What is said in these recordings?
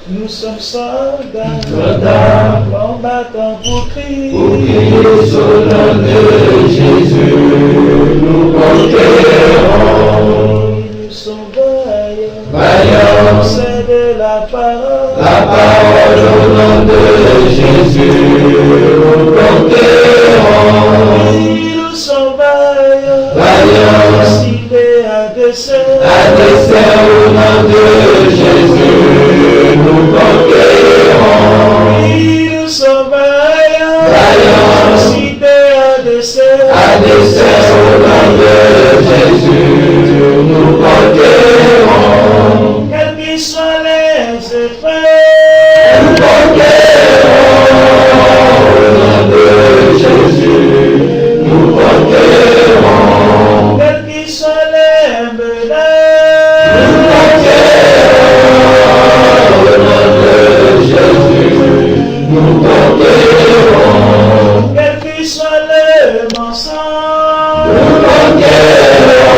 Nous sommes soldats, combattants pour crier sur le nom de Jésus, nous conquérons. Nous sommes vaillants, Vaillants, c'est de la parole au nom de Jésus, nous conquérons. Nous sommes vaillants, Vaillants, ciblés à dessein au nom de Jésus, nous conquérons. Nous sommes vaillants, Vaillants, ciblés à dessein au nom de Jésus, nous conquérons. Quels qu'ils soient les effets, Nous conquérons au nom de Jésus, nous conquérons. quels qu'ils soient les menaces, Nous conquérons au nom de Jésus, nous conquérons. quels qu'ils soient les mensonges, Nous conquérons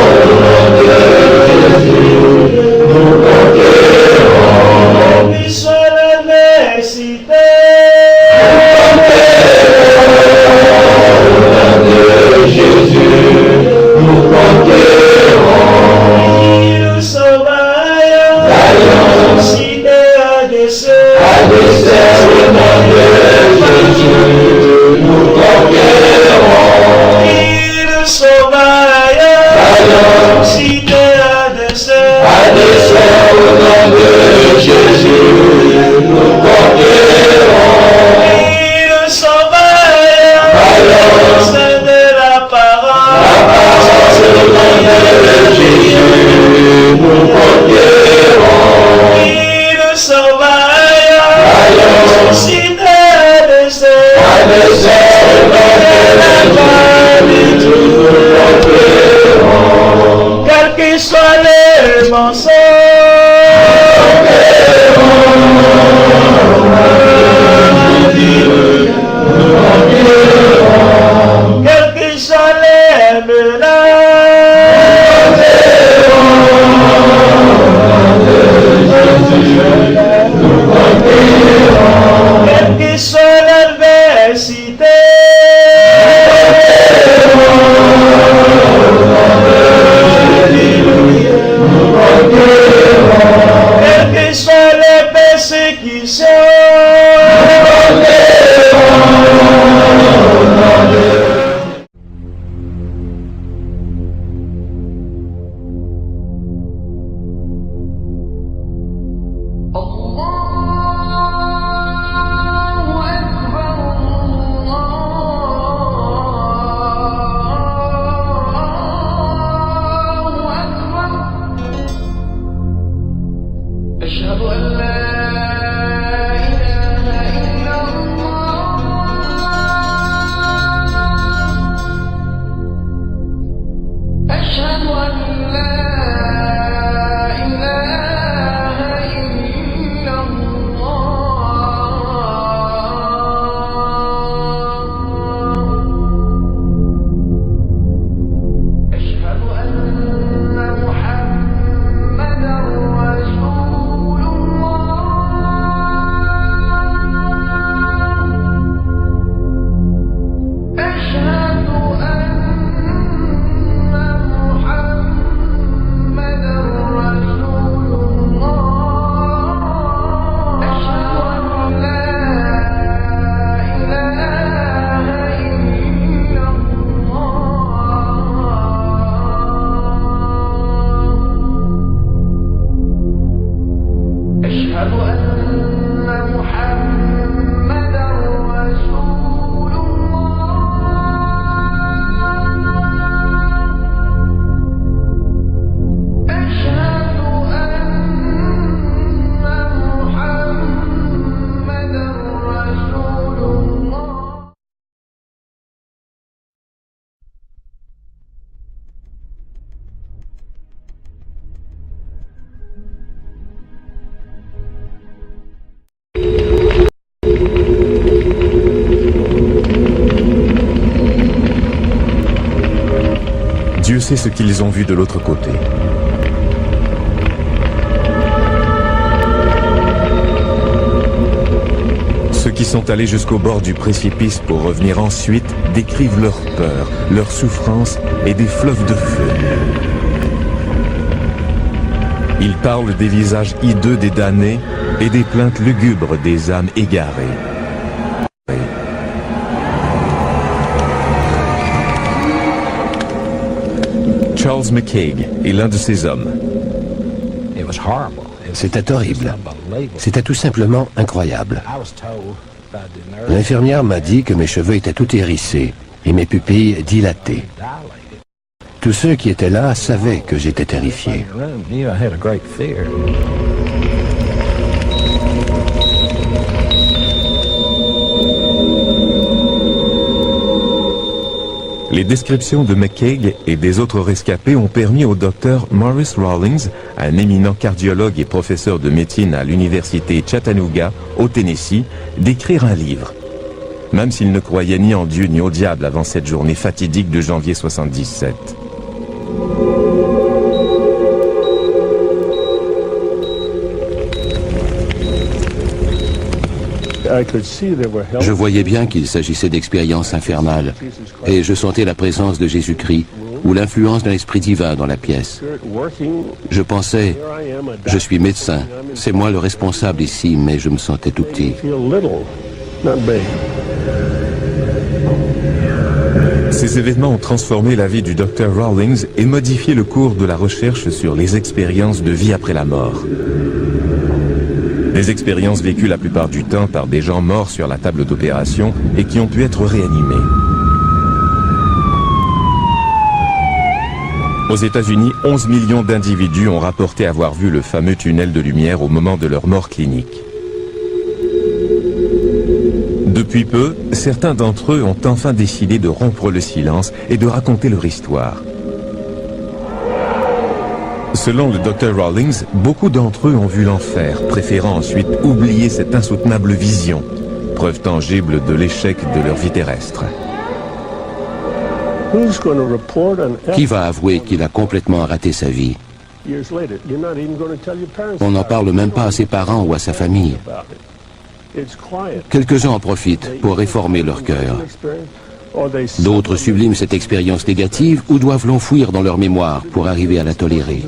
au nom de Jésus, nous conquérons. quels qu'ils soient l'adversité, Jésus, nous conquérons. nous sommes vaillants, Vaillants, ciblés à dessein au nom de Jésus, nous conquérons. Nous sommes vaillants, Vaillants, ciblés à dessein au nom de Jésus, nous conquérons. Nous sommes vaillants, Vaillants, c'est de la parole au nom de Jésus, nous conquérons. Nous sommes vaillants, Vaillants, ciblés à dessein au nom de Jésus, nous conquérons. quels qu'ils soient les mensonges, quels qu'ils soient les menaces, quelle qu'ils soient l'adversité, quelles que soient les persécutions, أشهد أن لا إله إلا الله أشهد أن لا إله إلا الله أشهد أن محمدا رسول أشهد أن محمدا رسول الله أشهد أن لا إله إلا الله أشهد أن محمدا رسول الله أشهد أن محمدا رسول الله Dieu sait ce qu'ils ont vu de l'autre côté. Ceux qui sont allés jusqu'au bord du précipice pour revenir ensuite décrivent leur peur, leur souffrance et des fleuves de feu. Ils parlent des visages hideux des damnés et des plaintes lugubres des âmes égarées. Charles McCaig est l'un de ces hommes. C'était horrible. C'était tout simplement incroyable. L'infirmière m'a dit que mes cheveux étaient tout hérissés et mes pupilles dilatées. Tous ceux qui étaient là savaient que j'étais terrifié. Les descriptions de McCaig et des autres rescapés ont permis au docteur Morris Rawlings, un éminent cardiologue et professeur de médecine à l'université Chattanooga, au Tennessee, d'écrire un livre. Même s'il ne croyait ni en Dieu ni au diable avant cette journée fatidique de janvier 77. Je voyais bien qu'il s'agissait d'expériences infernales et je sentais la présence de Jésus-Christ ou l'influence d'un esprit divin dans la pièce. Je pensais, je suis médecin, c'est moi le responsable ici, mais je me sentais tout petit. Ces événements ont transformé la vie du Dr Rawlings et modifié le cours de la recherche sur les expériences de vie après la mort. Des expériences vécues la plupart du temps par des gens morts sur la table d'opération et qui ont pu être réanimés. Aux États-Unis, 11 millions d'individus ont rapporté avoir vu le fameux tunnel de lumière au moment de leur mort clinique. Depuis peu, certains d'entre eux ont enfin décidé de rompre le silence et de raconter leur histoire. Selon le Dr Rawlings, beaucoup d'entre eux ont vu l'enfer, préférant ensuite oublier cette insoutenable vision, preuve tangible de l'échec de leur vie terrestre. Qui va avouer qu'il a complètement raté sa vie? On n'en parle même pas à ses parents ou à sa famille. Quelques-uns en profitent pour réformer leur cœur. D'autres subliment cette expérience négative ou doivent l'enfouir dans leur mémoire pour arriver à la tolérer.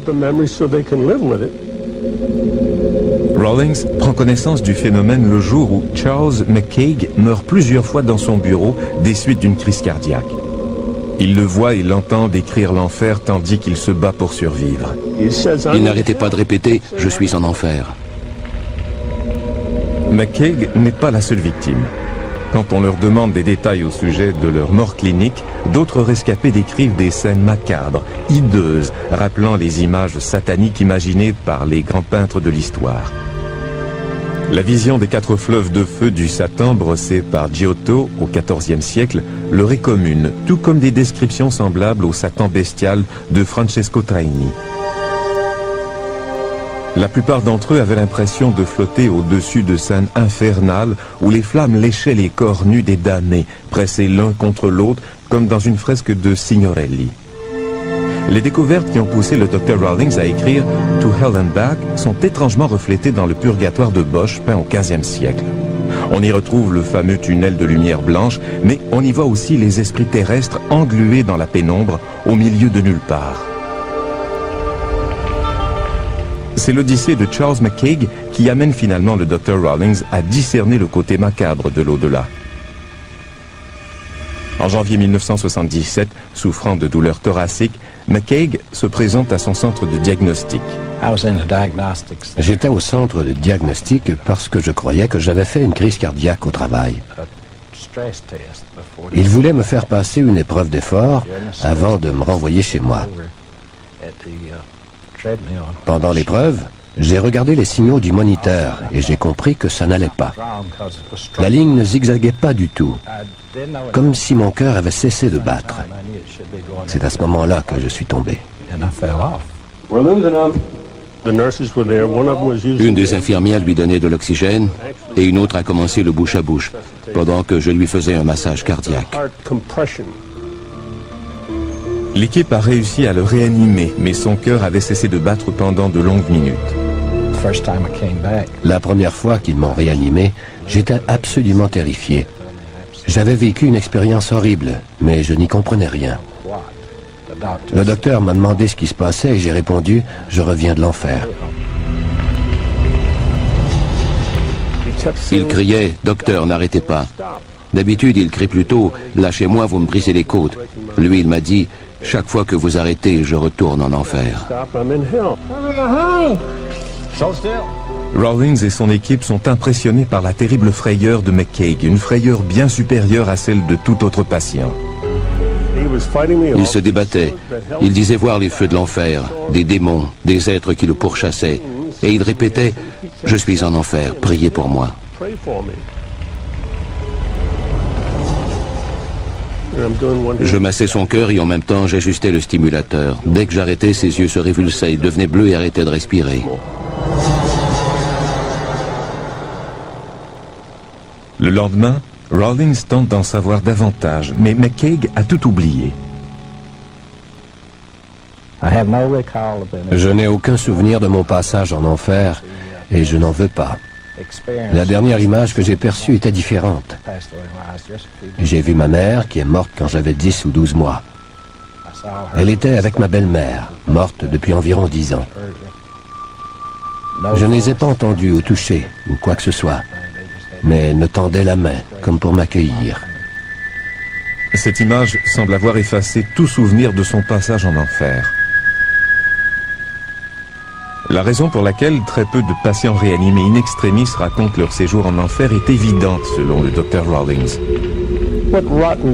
Rawlings prend connaissance du phénomène le jour où Charles McCaig meurt plusieurs fois dans son bureau des suites d'une crise cardiaque. Il le voit et l'entend décrire l'enfer tandis qu'il se bat pour survivre. Il n'arrêtait pas de répéter « Je suis en enfer ». McCaig n'est pas la seule victime. Quand on leur demande des détails au sujet de leur mort clinique, d'autres rescapés décrivent des scènes macabres, hideuses, rappelant les images sataniques imaginées par les grands peintres de l'histoire. La vision des 4 fleuves de feu du Satan brossés par Giotto au XIVe siècle leur est commune, tout comme des descriptions semblables au Satan bestial de Francesco Traini. La plupart d'entre eux avaient l'impression de flotter au-dessus de scènes infernales où les flammes léchaient les corps nus des damnés, pressés l'un contre l'autre comme dans une fresque de Signorelli. Les découvertes qui ont poussé le Dr Rawlings à écrire « To Hell and Back » sont étrangement reflétées dans le Purgatoire de Bosch peint au XVe siècle. On y retrouve le fameux tunnel de lumière blanche, mais on y voit aussi les esprits terrestres englués dans la pénombre au milieu de nulle part. C'est l'odyssée de Charles McCaig qui amène finalement le Dr Rawlings à discerner le côté macabre de l'au-delà. En janvier 1977, souffrant de douleurs thoraciques, McCaig se présente à son centre de diagnostic. J'étais au centre de diagnostic parce que je croyais que j'avais fait une crise cardiaque au travail. Il voulait me faire passer une épreuve d'effort avant de me renvoyer chez moi. Pendant l'épreuve, j'ai regardé les signaux du moniteur et j'ai compris que ça n'allait pas. La ligne ne zigzaguait pas du tout, comme si mon cœur avait cessé de battre. C'est à ce moment-là que je suis tombé. Une des infirmières lui donnait de l'oxygène et une autre a commencé le bouche à bouche pendant que je lui faisais un massage cardiaque. L'équipe a réussi à le réanimer, mais son cœur avait cessé de battre pendant de longues minutes. La première fois qu'ils m'ont réanimé, j'étais absolument terrifié. J'avais vécu une expérience horrible, mais je n'y comprenais rien. Le docteur m'a demandé ce qui se passait et j'ai répondu « Je reviens de l'enfer ». Il criait « Docteur, n'arrêtez pas ». D'habitude, il crie plutôt « Lâchez-moi, vous me brisez les côtes ». Lui, il m'a dit « Chaque fois que vous arrêtez, je retourne en enfer ». Rawlings et son équipe sont impressionnés par la terrible frayeur de McCaig, une frayeur bien supérieure à celle de tout autre patient. Il se débattait. Il disait voir les feux de l'enfer, des démons, des êtres qui le pourchassaient. Et il répétait « Je suis en enfer, priez pour moi ». Je massais son cœur et en même temps j'ajustais le stimulateur. Dès que j'arrêtais, ses yeux se révulsaient, il devenait bleu et arrêtait de respirer. Le lendemain, Rawlings tente d'en savoir davantage, mais McCaig a tout oublié. Je n'ai aucun souvenir de mon passage en enfer et je n'en veux pas. La dernière image que j'ai perçue était différente. J'ai vu ma mère qui est morte quand j'avais 10 ou 12 mois. Elle était avec ma belle-mère, morte depuis environ 10 ans. Je ne les ai pas entendus ou touchés, ou quoi que ce soit, mais elle me tendait la main, comme pour m'accueillir. Cette image semble avoir effacé tout souvenir de son passage en enfer. La raison pour laquelle très peu de patients réanimés in extremis racontent leur séjour en enfer est évidente, selon le Dr Rawlings.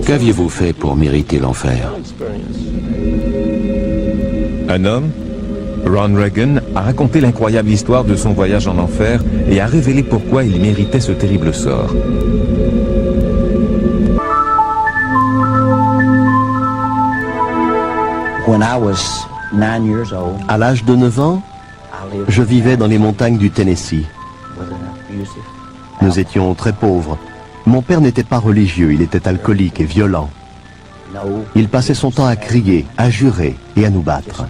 Qu'aviez-vous fait pour mériter l'enfer? Un homme, Ron Reagan, a raconté l'incroyable histoire de son voyage en enfer et a révélé pourquoi il méritait ce terrible sort. À l'âge de 9 ans, je vivais dans les montagnes du Tennessee. Nous étions très pauvres. Mon père n'était pas religieux, il était alcoolique et violent. Il passait son temps à crier, à jurer et à nous battre.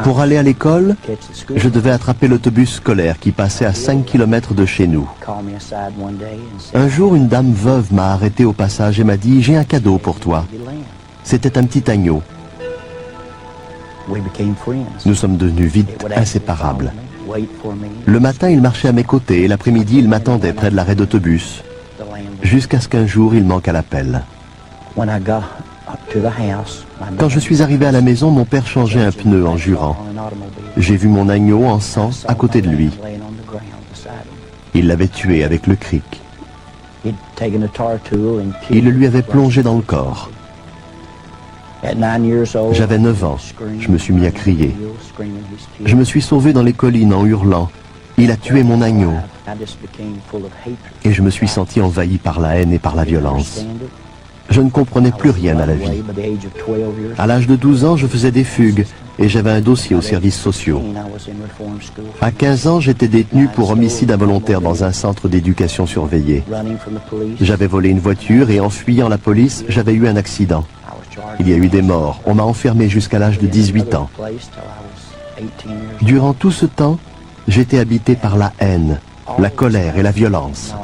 Pour aller à l'école, je devais attraper l'autobus scolaire qui passait à 5 km de chez nous. Un jour, une dame veuve m'a arrêté au passage et m'a dit « J'ai un cadeau pour toi ». C'était un petit agneau. Nous sommes devenus vite inséparables. Le matin, il marchait à mes côtés et l'après-midi, il m'attendait près de l'arrêt d'autobus. Jusqu'à ce qu'un jour, il manque à l'appel. Quand je suis arrivé à la maison, mon père changeait un pneu en jurant. J'ai vu mon agneau en sang à côté de lui. Il l'avait tué avec le cric. Il le lui avait plongé dans le corps. J'avais 9 ans. Je me suis mis à crier. Je me suis sauvé dans les collines en hurlant. Il a tué mon agneau. Et je me suis senti envahi par la haine et par la violence. Je ne comprenais plus rien à la vie. À l'âge de 12 ans, je faisais des fugues et j'avais un dossier aux services sociaux. À 15 ans, j'étais détenu pour homicide involontaire dans un centre d'éducation surveillée. J'avais volé une voiture et en fuyant la police, j'avais eu un accident. Il y a eu des morts. On m'a enfermé jusqu'à l'âge de 18 ans. Durant tout ce temps, j'étais habité par la haine, la colère et la violence.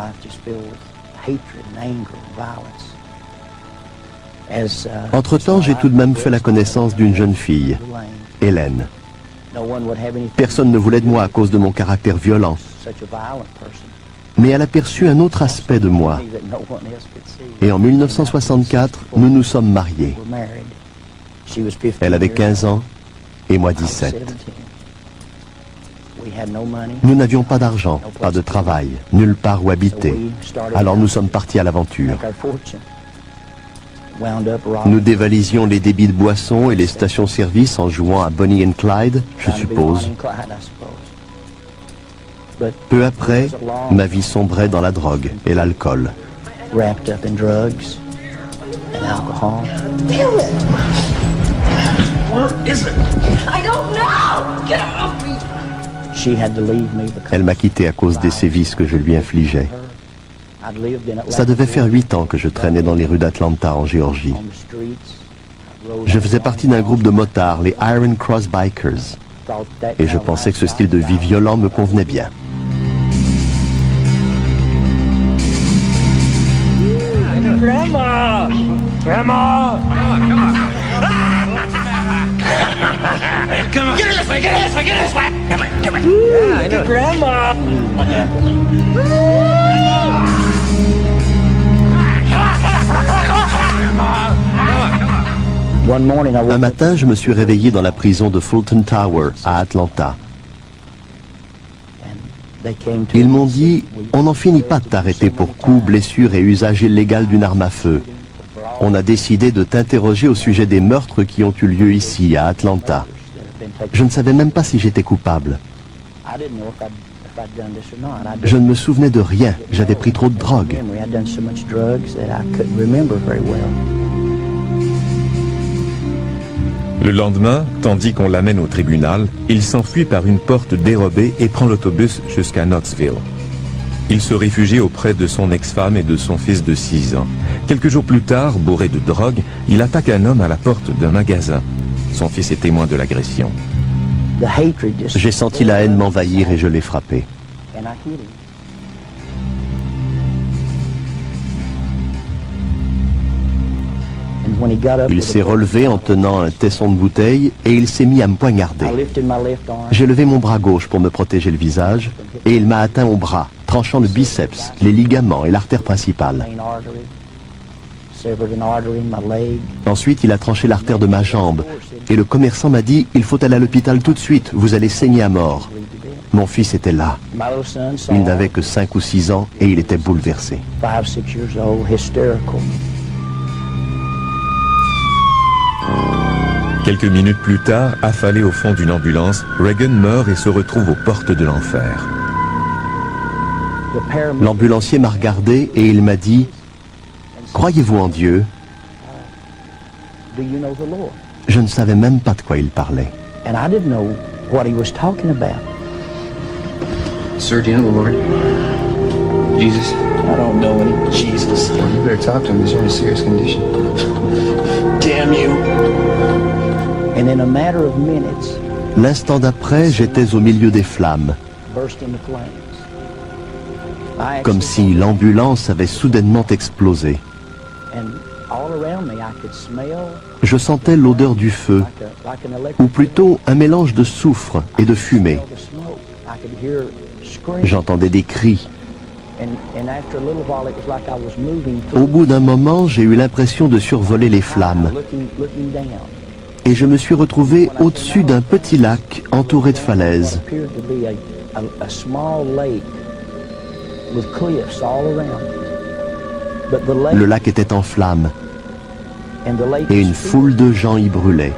Entre-temps, j'ai tout de même fait la connaissance d'une jeune fille, Hélène. Personne ne voulait de moi à cause de mon caractère violent. Mais elle a perçu un autre aspect de moi. Et en 1964, nous nous sommes mariés. Elle avait 15 ans et moi 17. Nous n'avions pas d'argent, pas de travail, nulle part où habiter. Alors nous sommes partis à l'aventure. Nous dévalisions les débits de boissons et les stations-service en jouant à Bonnie and Clyde, je suppose. Peu après, ma vie sombrait dans la drogue et l'alcool. Elle m'a quitté à cause des sévices que je lui infligeais. Ça devait faire 8 ans que je traînais dans les rues d'Atlanta en Géorgie. Je faisais partie d'un groupe de motards, les Iron Cross Bikers. Et je pensais que ce style de vie violent me convenait bien. Grandma! Grandma! Come on. Get this way, get this way, get this way! Come on, come on. Yeah, I know. Grandma! Un matin, je me suis réveillé dans la prison de Fulton Tower, à Atlanta. Ils m'ont dit, on n'en finit pas de t'arrêter pour coups, blessures et usage illégal d'une arme à feu. On a décidé de t'interroger au sujet des meurtres qui ont eu lieu ici, à Atlanta. Je ne savais même pas si j'étais coupable. Je ne me souvenais de rien, j'avais pris trop de drogue. Le lendemain, tandis qu'on l'amène au tribunal, il s'enfuit par une porte dérobée et prend l'autobus jusqu'à Knoxville. Il se réfugie auprès de son ex-femme et de son fils de 6 ans. Quelques jours plus tard, bourré de drogue, il attaque un homme à la porte d'un magasin. Son fils est témoin de l'agression. J'ai senti la haine m'envahir et je l'ai frappé. Il s'est relevé en tenant un tesson de bouteille et il s'est mis à me poignarder. J'ai levé mon bras gauche pour me protéger le visage et il m'a atteint au bras, tranchant le biceps, les ligaments et l'artère principale. Ensuite, il a tranché l'artère de ma jambe et le commerçant m'a dit « Il faut aller à l'hôpital tout de suite, vous allez saigner à mort ». Mon fils était là. Il n'avait que 5 ou 6 ans et il était bouleversé. Quelques minutes plus tard, affalé au fond d'une ambulance, Reagan meurt et se retrouve aux portes de l'enfer. L'ambulancier m'a regardé et il m'a dit « Croyez-vous en Dieu ?» Je ne savais même pas de quoi il parlait. Sir, do you know the Lord? Jesus? I don't know any Jesus. Well, you better talk to him. He's in a serious condition. Damn you. And in a matter of minutes, L'instant d'après, j'étais au milieu des flammes, burst into flames. comme si l'ambulance avait soudainement explosé. And all around me, I could smell Je sentais l'odeur du feu, like an electric ou plutôt un mélange de soufre et de fumée. the smoke. I could hear screams. J'entendais des cris. And after a little while, it was like I was moving Au bout d'un moment, j'ai eu l'impression de survoler les flammes looking down. et je me suis retrouvé au-dessus d'un petit lac entouré de falaises. Appeared to be a small lake with cliffs all around. But the lake Le lac était en flammes and the lake et was une foule de gens y brûlaient.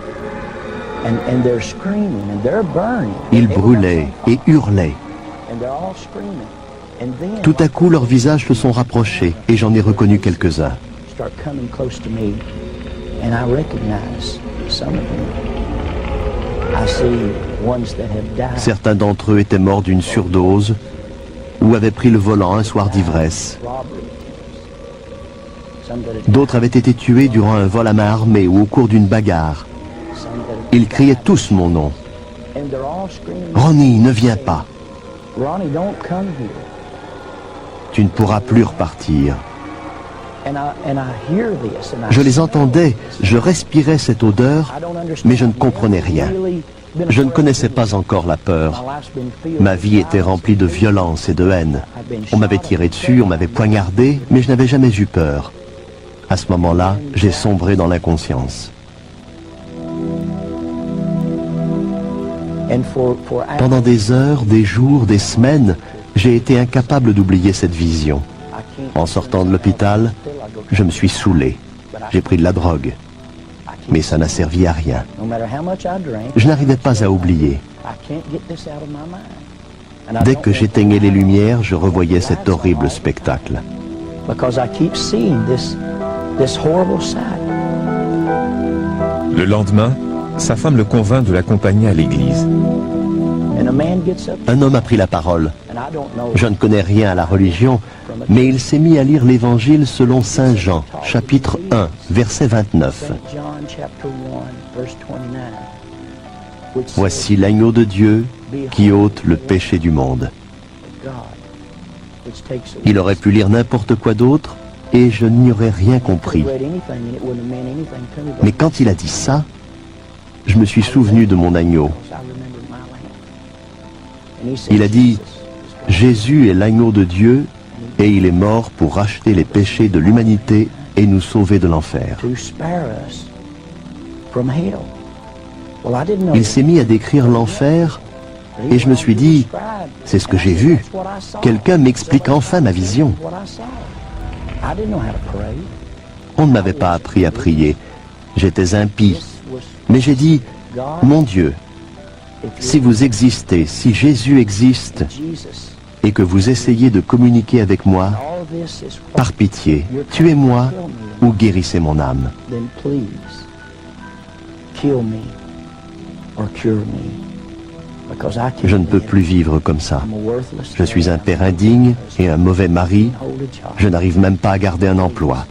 and they're screaming and they're burning. Ils brûlaient et hurlaient. And they're all screaming. And then Tout à coup, leurs visages se sont rapprochés et j'en ai reconnu quelques-uns. start coming close to me, and I recognize some of them. I see ones that have died. Certains d'entre eux étaient morts d'une surdose ou avaient pris le volant un soir d'ivresse. Robbery. Some that have D'autres avaient été tués durant un vol à main armée ou au cours d'une bagarre. some that have Ils criaient tous mon nom. and they're all screaming. Ronnie, ne viens pas. Ronnie, don't come here. Tu ne pourras plus repartir. And I hear this and I Je les entendais, je respirais cette odeur, I don't understand. mais je ne comprenais rien. Je ne connaissais pas encore la peur. Ma vie était remplie de violence et de haine. On m'avait tiré dessus, on m'avait poignardé, mais je n'avais jamais eu peur. À ce moment-là, j'ai sombré dans l'inconscience. Pendant des heures, des jours, des semaines, j'ai été incapable d'oublier cette vision. En sortant de l'hôpital, je me suis saoulé. J'ai pris de la drogue. Mais ça n'a servi à rien. Je n'arrivais pas à oublier. Dès que j'éteignais les lumières, je revoyais cet horrible spectacle. Le lendemain, sa femme le convainc de l'accompagner à l'église. Un homme a pris la parole. Je ne connais rien à la religion, mais il s'est mis à lire l'Évangile selon Saint Jean, chapitre 1, verset 29. Voici l'agneau de Dieu qui ôte le péché du monde. Il aurait pu lire n'importe quoi d'autre et je n'y aurais rien compris. Mais quand il a dit ça, je me suis souvenu de mon agneau. Il a dit, Jésus est l'agneau de Dieu et il est mort pour racheter les péchés de l'humanité et nous sauver de l'enfer. Il s'est mis à décrire l'enfer et je me suis dit, c'est ce que j'ai vu. Quelqu'un m'explique enfin ma vision. On ne m'avait pas appris à prier. J'étais impie. Mais j'ai dit, mon Dieu, si vous existez, si Jésus existe, et que vous essayez de communiquer avec moi, par pitié, tuez-moi ou guérissez mon âme. Je ne peux plus vivre comme ça. Je suis un père indigne et un mauvais mari. Je n'arrive même pas à garder un emploi.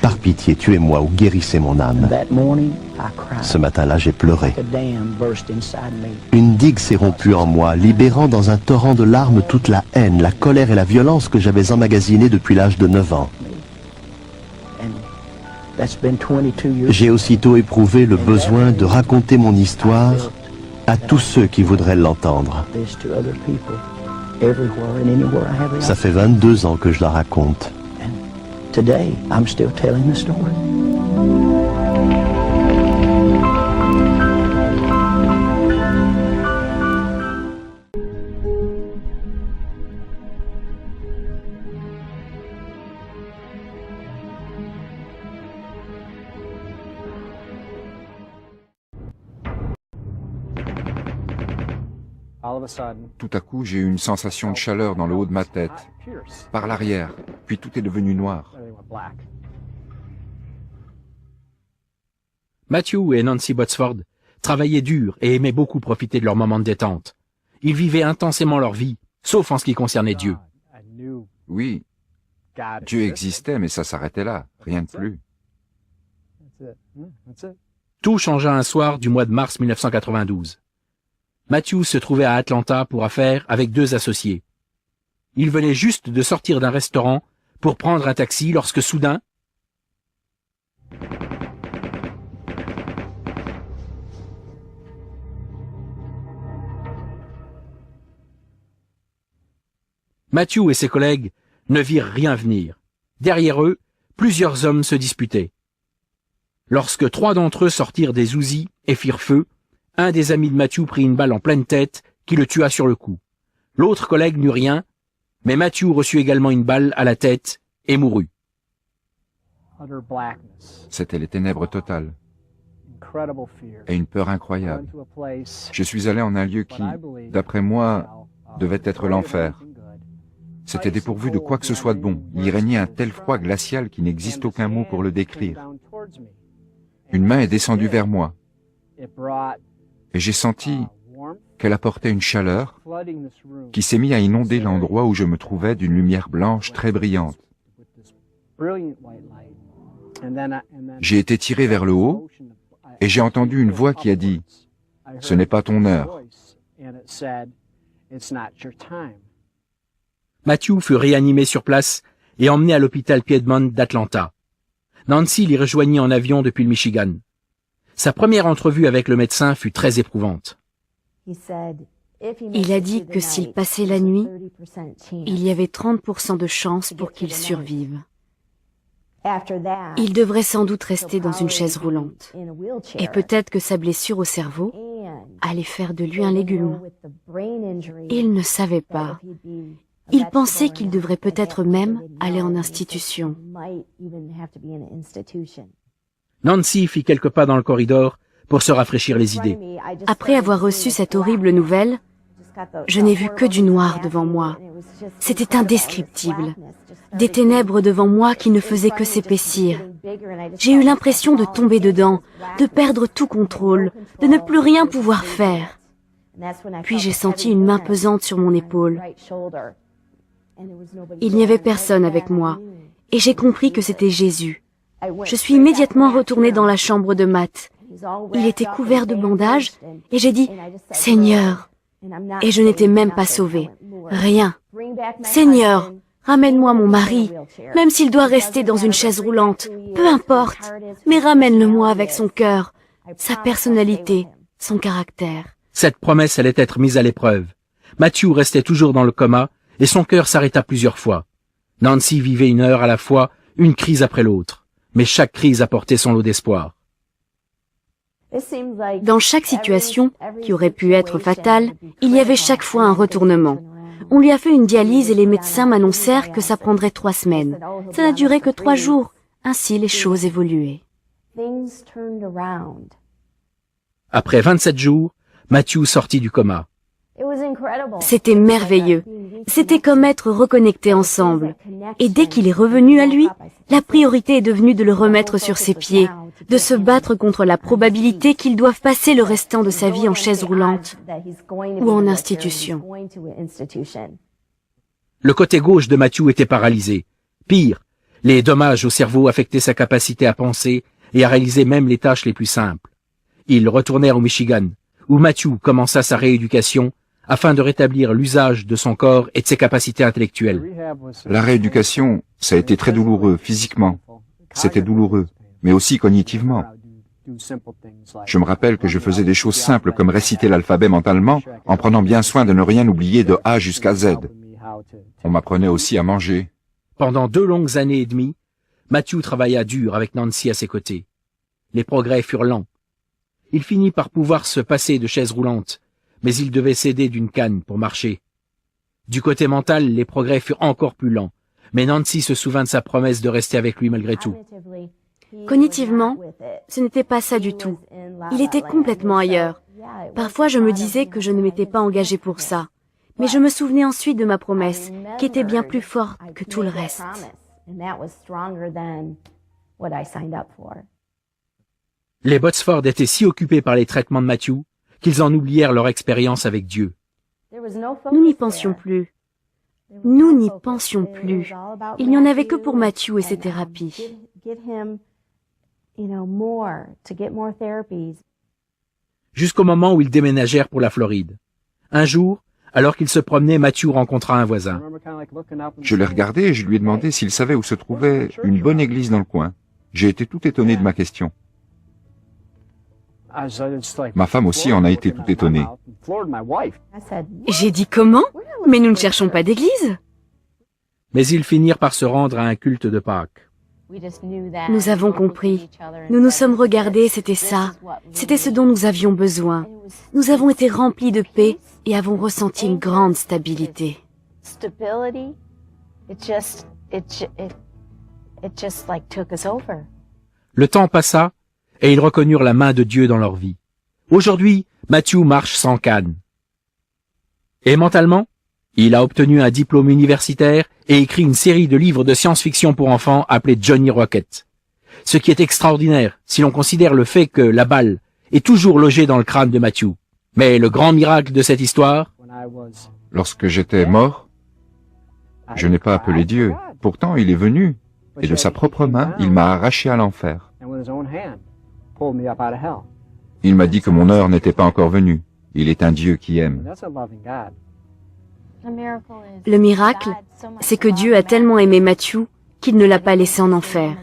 Par pitié, tuez-moi ou guérissez mon âme. Ce matin-là, j'ai pleuré. Une digue s'est rompue en moi, libérant dans un torrent de larmes toute la haine, la colère et la violence que j'avais emmagasinée depuis l'âge de 9 ans. J'ai aussitôt éprouvé le besoin de raconter mon histoire à tous ceux qui voudraient l'entendre. Ça fait 22 ans que je la raconte. Today, I'm still telling the story. Tout à coup, j'ai eu une sensation de chaleur dans le haut de ma tête, par l'arrière, puis tout est devenu noir. Matthew et Nancy Botsford travaillaient dur et aimaient beaucoup profiter de leurs moments de détente. Ils vivaient intensément leur vie, sauf en ce qui concernait Dieu. Oui, Dieu existait, mais ça s'arrêtait là, rien de plus. Tout changea un soir du mois de mars 1992. Matthew se trouvait à Atlanta pour affaires avec 2 associés. Il venait juste de sortir d'un restaurant pour prendre un taxi lorsque soudain, Matthew et ses collègues ne virent rien venir. Derrière eux, plusieurs hommes se disputaient. Lorsque 3 d'entre eux sortirent des Uzis et firent feu, un des amis de Matthew prit une balle en pleine tête qui le tua sur le coup. L'autre collègue n'eut rien, mais Matthew reçut également une balle à la tête et mourut. C'était les ténèbres totales et une peur incroyable. Je suis allé en un lieu qui, d'après moi, devait être l'enfer. C'était dépourvu de quoi que ce soit de bon. Il y régnait un tel froid glacial qu'il n'existe aucun mot pour le décrire. Une main est descendue vers moi et j'ai senti qu'elle apportait une chaleur qui s'est mise à inonder l'endroit où je me trouvais d'une lumière blanche très brillante. J'ai été tiré vers le haut et j'ai entendu une voix qui a dit « Ce n'est pas ton heure ». Matthew fut réanimé sur place et emmené à l'hôpital Piedmont d'Atlanta. Nancy l'y rejoignit en avion depuis le Michigan. Sa première entrevue avec le médecin fut très éprouvante. Il a dit que s'il passait la nuit, il y avait 30% de chances pour qu'il survive. Il devrait sans doute rester dans une chaise roulante. Et peut-être que sa blessure au cerveau allait faire de lui un légume. Il ne savait pas. Il pensait qu'il devrait peut-être même aller en institution. Nancy fit quelques pas dans le corridor pour se rafraîchir les idées. Après avoir reçu cette horrible nouvelle, je n'ai vu que du noir devant moi. C'était indescriptible. Des ténèbres devant moi qui ne faisaient que s'épaissir. J'ai eu l'impression de tomber dedans, de perdre tout contrôle, de ne plus rien pouvoir faire. Puis j'ai senti une main pesante sur mon épaule. Il n'y avait personne avec moi, et j'ai compris que c'était Jésus. Je suis immédiatement retournée dans la chambre de Matt. Il était couvert de bandages et j'ai dit « Seigneur !» Et je n'étais même pas sauvée. Rien. « Seigneur, ramène-moi mon mari, même s'il doit rester dans une chaise roulante, peu importe, mais ramène-le-moi avec son cœur, sa personnalité, son caractère. » Cette promesse allait être mise à l'épreuve. Matthew restait toujours dans le coma et son cœur s'arrêta plusieurs fois. Nancy vivait une heure à la fois, une crise après l'autre. Mais chaque crise apportait son lot d'espoir. Dans chaque situation, qui aurait pu être fatale, il y avait chaque fois un retournement. On lui a fait une dialyse et les médecins m'annoncèrent que ça prendrait 3 semaines. Ça n'a duré que 3 jours. Ainsi, les choses évoluaient. Après 27 jours, Matthew sortit du coma. C'était merveilleux. C'était comme être reconnectés ensemble. Et dès qu'il est revenu à lui, la priorité est devenue de le remettre sur ses pieds, de se battre contre la probabilité qu'il doive passer le restant de sa vie en chaise roulante ou en institution. Le côté gauche de Matthew était paralysé. Pire, les dommages au cerveau affectaient sa capacité à penser et à réaliser même les tâches les plus simples. Ils retournèrent au Michigan, où Matthew commença sa rééducation afin de rétablir l'usage de son corps et de ses capacités intellectuelles. La rééducation, ça a été très douloureux physiquement. C'était douloureux, mais aussi cognitivement. Je me rappelle que je faisais des choses simples comme réciter l'alphabet mentalement en prenant bien soin de ne rien oublier de A jusqu'à Z. On m'apprenait aussi à manger. Pendant 2 longues années et demie, Matthew travailla dur avec Nancy à ses côtés. Les progrès furent lents. Il finit par pouvoir se passer de chaise roulante, mais il devait s'aider d'une canne pour marcher. Du côté mental, les progrès furent encore plus lents, mais Nancy se souvint de sa promesse de rester avec lui malgré tout. Cognitivement, ce n'était pas ça du tout. Il était complètement ailleurs. Parfois, je me disais que je ne m'étais pas engagée pour ça, mais je me souvenais ensuite de ma promesse, qui était bien plus forte que tout le reste. Les Botsford étaient si occupés par les traitements de Matthew qu'ils en oublièrent leur expérience avec Dieu. Nous n'y pensions plus. Nous n'y pensions plus. Il n'y en avait que pour Matthew et ses thérapies. Jusqu'au moment où ils déménagèrent pour la Floride. Un jour, alors qu'il se promenait, Matthew rencontra un voisin. Je l'ai regardé et je lui ai demandé s'il savait où se trouvait une bonne église dans le coin. J'ai été tout étonné de ma question. Ma femme aussi en a été tout étonnée. J'ai dit comment? Mais nous ne cherchons pas d'église. Mais ils finirent par se rendre à un culte de Pâques. Nous avons compris. Nous nous sommes regardés, c'était ça. C'était ce dont nous avions besoin. Nous avons été remplis de paix et avons ressenti une grande stabilité. Le temps passa et ils reconnurent la main de Dieu dans leur vie. Aujourd'hui, Matthew marche sans canne. Et mentalement, il a obtenu un diplôme universitaire et écrit une série de livres de science-fiction pour enfants appelés Johnny Rocket. Ce qui est extraordinaire si l'on considère le fait que la balle est toujours logée dans le crâne de Matthew. Mais le grand miracle de cette histoire, lorsque j'étais mort, je n'ai pas appelé Dieu. Pourtant, il est venu, et de sa propre main, il m'a arraché à l'enfer. Il m'a dit que mon heure n'était pas encore venue. Il est un Dieu qui aime. Le miracle, c'est que Dieu a tellement aimé Matthew qu'il ne l'a pas laissé en enfer,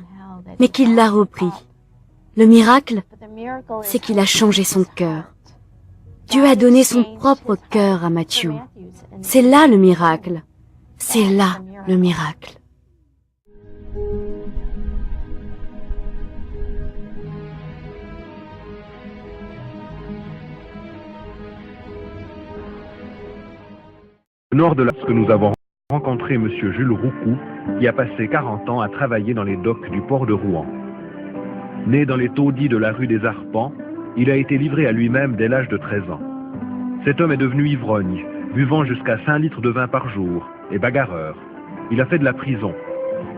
mais qu'il l'a repris. Le miracle, c'est qu'il a changé son cœur. Dieu a donné son propre cœur à Matthew. C'est là le miracle. C'est là le miracle. Au nord de là, que nous avons rencontré M. Jules Roucou, qui a passé 40 ans à travailler dans les docks du port de Rouen. Né dans les taudis de la rue des Arpents, il a été livré à lui-même dès l'âge de 13 ans. Cet homme est devenu ivrogne, buvant jusqu'à 5 litres de vin par jour, et bagarreur. Il a fait de la prison.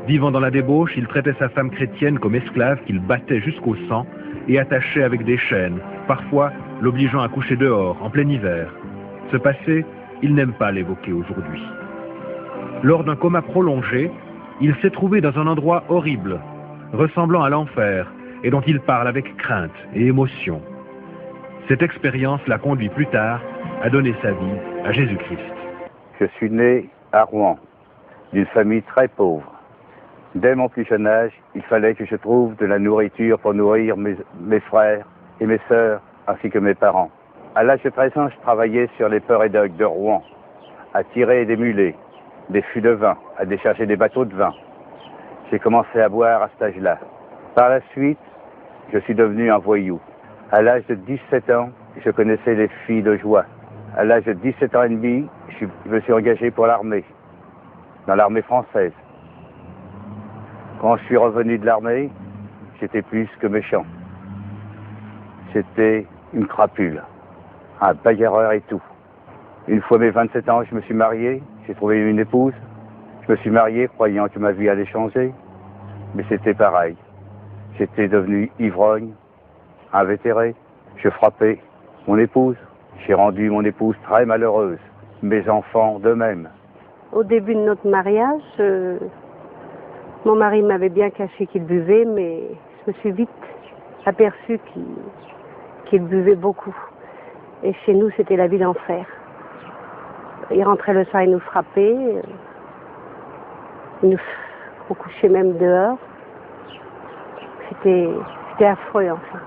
Vivant dans la débauche, il traitait sa femme chrétienne comme esclave qu'il battait jusqu'au sang et attachait avec des chaînes, parfois l'obligeant à coucher dehors, en plein hiver. Ce passé, il n'aime pas l'évoquer aujourd'hui. Lors d'un coma prolongé, il s'est trouvé dans un endroit horrible, ressemblant à l'enfer et dont il parle avec crainte et émotion. Cette expérience l'a conduit plus tard à donner sa vie à Jésus-Christ. Je suis né à Rouen, d'une famille très pauvre. Dès mon plus jeune âge, il fallait que je trouve de la nourriture pour nourrir mes frères et mes sœurs, ainsi que mes parents. À l'âge de 13 ans, je travaillais sur les ports et docks de Rouen, à tirer des mulets, des fûts de vin, à décharger des bateaux de vin. J'ai commencé à boire à cet âge-là. Par la suite, je suis devenu un voyou. À l'âge de 17 ans, je connaissais les filles de joie. À l'âge de 17 ans et demi, je me suis engagé pour l'armée, dans l'armée française. Quand je suis revenu de l'armée, j'étais plus que méchant. J'étais une crapule, un bagarreur et tout. Une fois mes 27 ans, je me suis marié, j'ai trouvé une épouse. Je me suis marié croyant que ma vie allait changer, mais c'était pareil. J'étais devenu ivrogne, invétéré. Je frappais mon épouse. J'ai rendu mon épouse très malheureuse. Mes enfants de même. Au début de notre mariage, mon mari m'avait bien caché qu'il buvait, mais je me suis vite aperçue qu'il buvait beaucoup. Et chez nous, c'était la vie d'enfer. Il rentrait le soir, il nous frappait. Il nous recouchait même dehors. C'était affreux, enfin.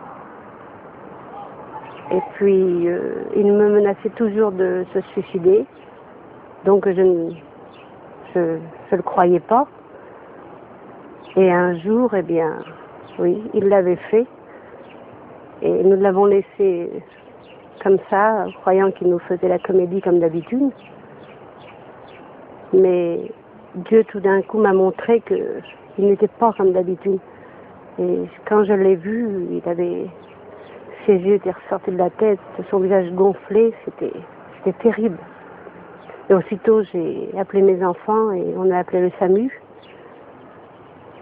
Et puis, il me menaçait toujours de se suicider. Donc, je ne le croyais pas. Et un jour, eh bien, oui, il l'avait fait. Et nous l'avons laissé comme ça, croyant qu'il nous faisait la comédie comme d'habitude. Mais Dieu, tout d'un coup, m'a montré qu'il n'était pas comme d'habitude. Et quand je l'ai vu, ses yeux étaient ressortis de la tête, son visage gonflé, c'était terrible. Et aussitôt, j'ai appelé mes enfants et on a appelé le SAMU.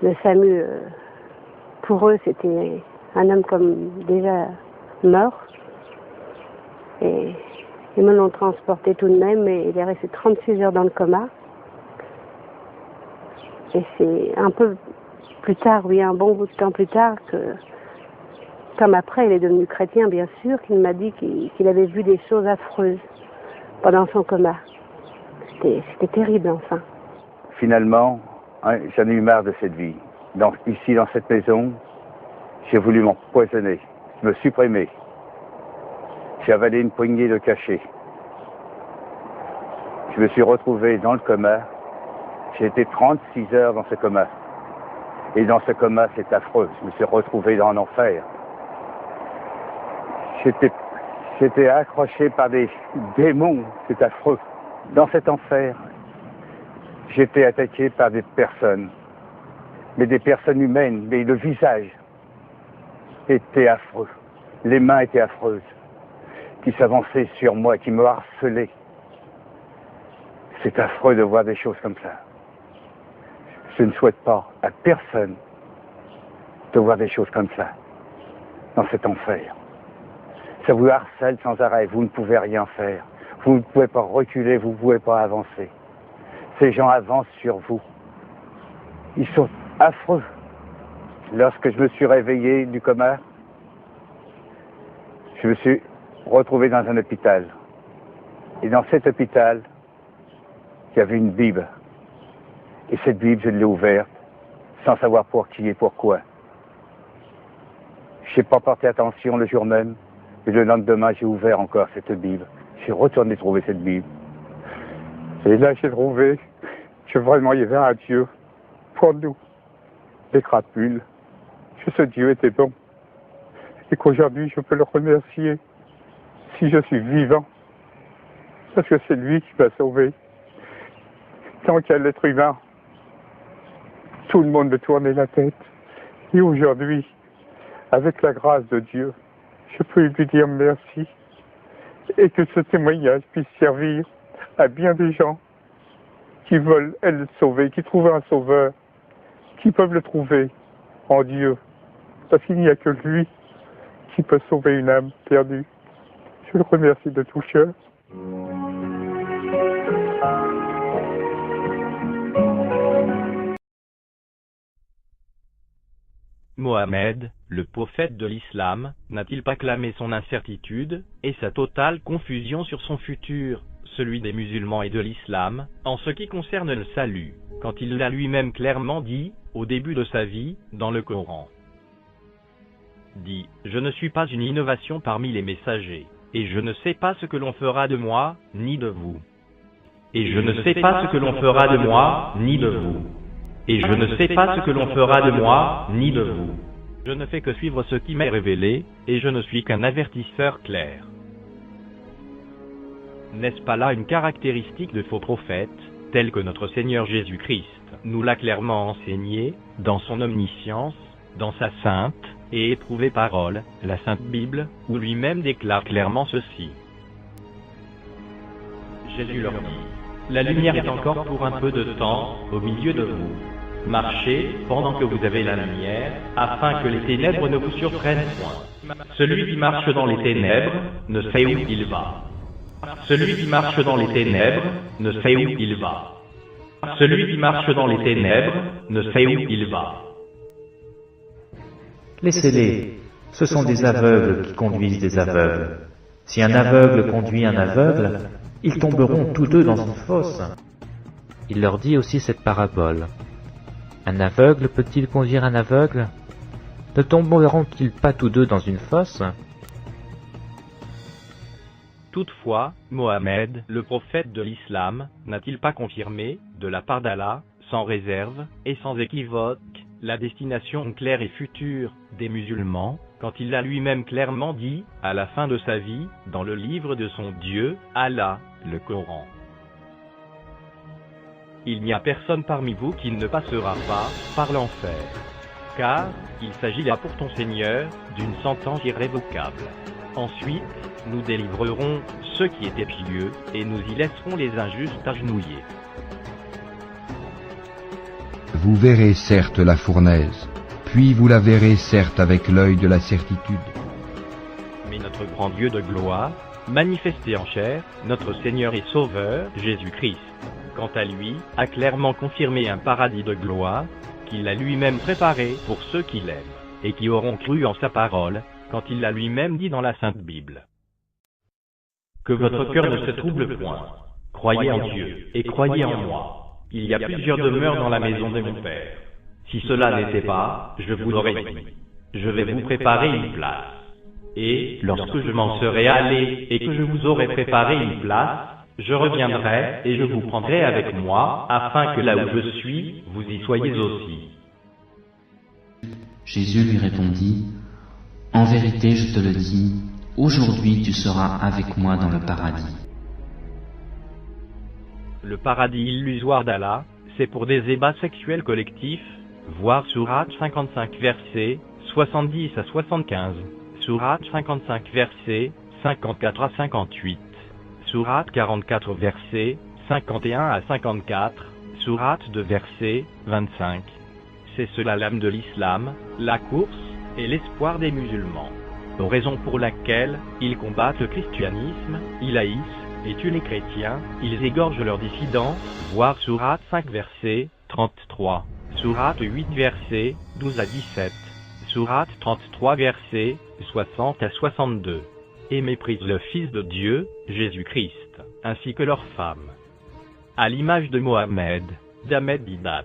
Le SAMU, pour eux, c'était un homme comme déjà mort. Et ils me l'ont transporté tout de même et il est resté 36 heures dans le coma. Et c'est un peu plus tard, oui, un bon bout de temps plus tard, que, comme après il est devenu chrétien, bien sûr, qu'il m'a dit qu'il avait vu des choses affreuses pendant son coma. C'était terrible, enfin. Finalement, j'en ai eu marre de cette vie. Ici, dans cette maison, j'ai voulu m'empoisonner, me supprimer. J'ai avalé une poignée de cachets. Je me suis retrouvé dans le coma. J'ai été 36 heures dans ce coma. Et dans ce coma, c'est affreux. Je me suis retrouvé dans l'enfer. J'étais accroché par des démons. C'est affreux. Dans cet enfer, j'étais attaqué par des personnes. Mais des personnes humaines. Mais le visage était affreux. Les mains étaient affreuses. Qui s'avançaient sur moi, qui me harcelaient. C'est affreux de voir des choses comme ça. Je ne souhaite pas à personne de voir des choses comme ça, dans cet enfer. Ça vous harcèle sans arrêt, vous ne pouvez rien faire. Vous ne pouvez pas reculer, vous ne pouvez pas avancer. Ces gens avancent sur vous. Ils sont affreux. Lorsque je me suis réveillé du coma, je me suis retrouvé dans un hôpital. Et dans cet hôpital, il y avait une Bible. Et cette Bible, je l'ai ouverte, sans savoir pour qui et pourquoi. Je n'ai pas porté attention le jour même, et le lendemain, j'ai ouvert encore cette Bible. J'ai retourné trouver cette Bible. Et là, j'ai trouvé que vraiment, il y avait un Dieu pour nous, des crapules, que ce Dieu était bon. Et qu'aujourd'hui, je peux le remercier si je suis vivant, parce que c'est lui qui m'a sauvé. Tant qu'il y a l'être humain, tout le monde me tournait la tête. Et aujourd'hui, avec la grâce de Dieu, je peux lui dire merci. Et que ce témoignage puisse servir à bien des gens qui veulent être sauvés, qui trouvent un sauveur, qui peuvent le trouver en Dieu. Parce qu'il n'y a que lui qui peut sauver une âme perdue. Je le remercie de tout cœur. Mohammed, le prophète de l'islam, n'a-t-il pas clamé son incertitude et sa totale confusion sur son futur, celui des musulmans et de l'islam, en ce qui concerne le salut, quand il l'a lui-même clairement dit, au début de sa vie, dans le Coran. Dit, je ne suis pas une innovation parmi les messagers, et je ne sais pas ce que l'on fera de moi, ni de vous. Et je ne sais pas ce que l'on fera de moi, ni de vous. Et je ne sais pas ce que l'on fera de moi, ni de vous. Je ne fais que suivre ce qui m'est révélé, et je ne suis qu'un avertisseur clair. N'est-ce pas là une caractéristique de faux prophètes, telle que notre Seigneur Jésus-Christ nous l'a clairement enseigné, dans son omniscience, dans sa sainte et éprouvée parole, la Sainte Bible, où lui-même déclare clairement ceci. Jésus leur dit, la lumière est encore pour un peu de temps, au milieu de vous. Marchez, pendant que vous avez la lumière, afin que les ténèbres ne vous surprennent point. Celui qui marche dans les ténèbres, ne sait où il va. Celui qui marche dans les ténèbres, ne sait où il va. Celui qui marche dans les ténèbres, ne sait où il va. Laissez-les, ce sont des aveugles qui conduisent des aveugles. Si un aveugle conduit un aveugle, ils tomberont tous deux dans une fosse. Il leur dit aussi cette parabole. Un aveugle peut-il conduire un aveugle? Ne tomberont-ils pas tous deux dans une fosse? Toutefois, Mohammed, le prophète de l'islam, n'a-t-il pas confirmé, de la part d'Allah, sans réserve et sans équivoque, la destination claire et future des musulmans, quand il l'a lui-même clairement dit, à la fin de sa vie, dans le livre de son Dieu, Allah, le Coran. Il n'y a personne parmi vous qui ne passera pas par l'enfer. Car, il s'agit là pour ton Seigneur, d'une sentence irrévocable. Ensuite, nous délivrerons ceux qui étaient pieux, et nous y laisserons les injustes agenouillés. Vous verrez certes la fournaise, puis vous la verrez certes avec l'œil de la certitude. Mais notre grand Dieu de gloire, manifesté en chair, notre Seigneur et Sauveur, Jésus-Christ, quant à lui, a clairement confirmé un paradis de gloire, qu'il a lui-même préparé pour ceux qui l'aiment, et qui auront cru en sa parole, quand il l'a lui-même dit dans la Sainte Bible. Que votre cœur ne se trouble point. Croyez en Dieu, et croyez en moi. Il y a plusieurs demeures dans la maison de mon Père. Si cela n'était pas, je vous l'aurais dit. Je vais vous préparer une place. Et, lorsque je m'en serai allé, et que je vous aurai préparé une place, je reviendrai, et je vous prendrai avec moi, afin que là où je suis, vous y soyez aussi. Jésus lui répondit, « En vérité, je te le dis, aujourd'hui tu seras avec moi dans le paradis. » Le paradis illusoire d'Allah, c'est pour des ébats sexuels collectifs, voir Sourate 55 versets 70 à 75, Sourate 55 versets 54 à 58, Sourate 44 versets 51 à 54, Sourate 2 versets 25. C'est cela l'âme de l'islam, la course et l'espoir des musulmans. Raison pour laquelle ils combattent le christianisme, ils haïssent et tuent les chrétiens, ils égorgent leurs dissidents, voir Sourate 5 versets 33, Sourate 8 versets 12 à 17, Sourate 33 versets 60 à 62, et méprisent le Fils de Dieu, Jésus-Christ, ainsi que leurs femmes. À l'image de Mohammed, d'Ahmed Didat,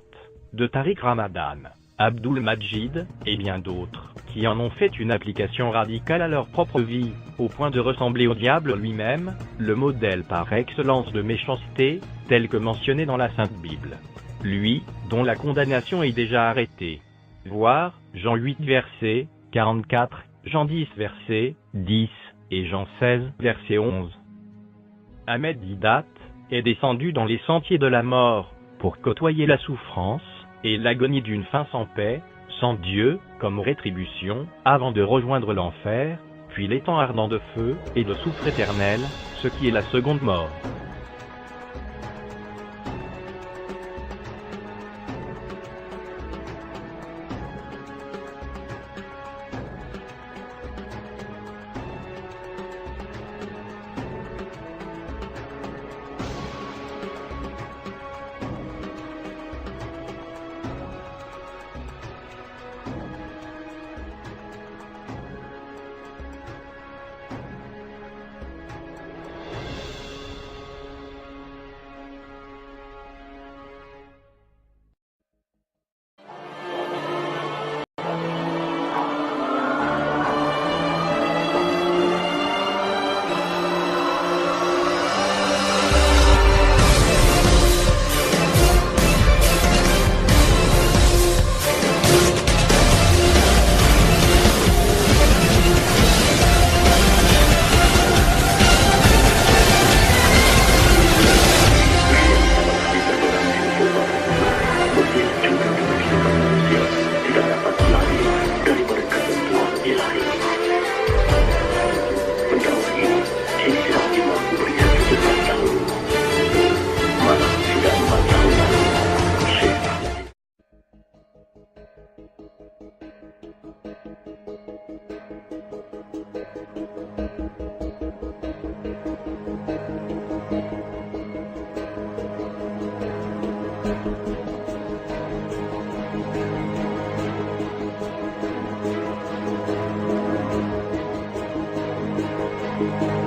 de Tariq Ramadan, Abdul Majid, et bien d'autres, qui en ont fait une application radicale à leur propre vie, au point de ressembler au diable lui-même, le modèle par excellence de méchanceté, tel que mentionné dans la Sainte Bible. Lui, dont la condamnation est déjà arrêtée. Voir, Jean 8 verset 44, Jean 10 verset 10, et Jean 16 verset 11. Ahmed Didat est descendu dans les sentiers de la mort, pour côtoyer la souffrance, et l'agonie d'une fin sans paix, sans Dieu, comme rétribution, avant de rejoindre l'enfer, puis l'étang ardent de feu, et de soufre éternel, ce qui est la seconde mort. Thank you.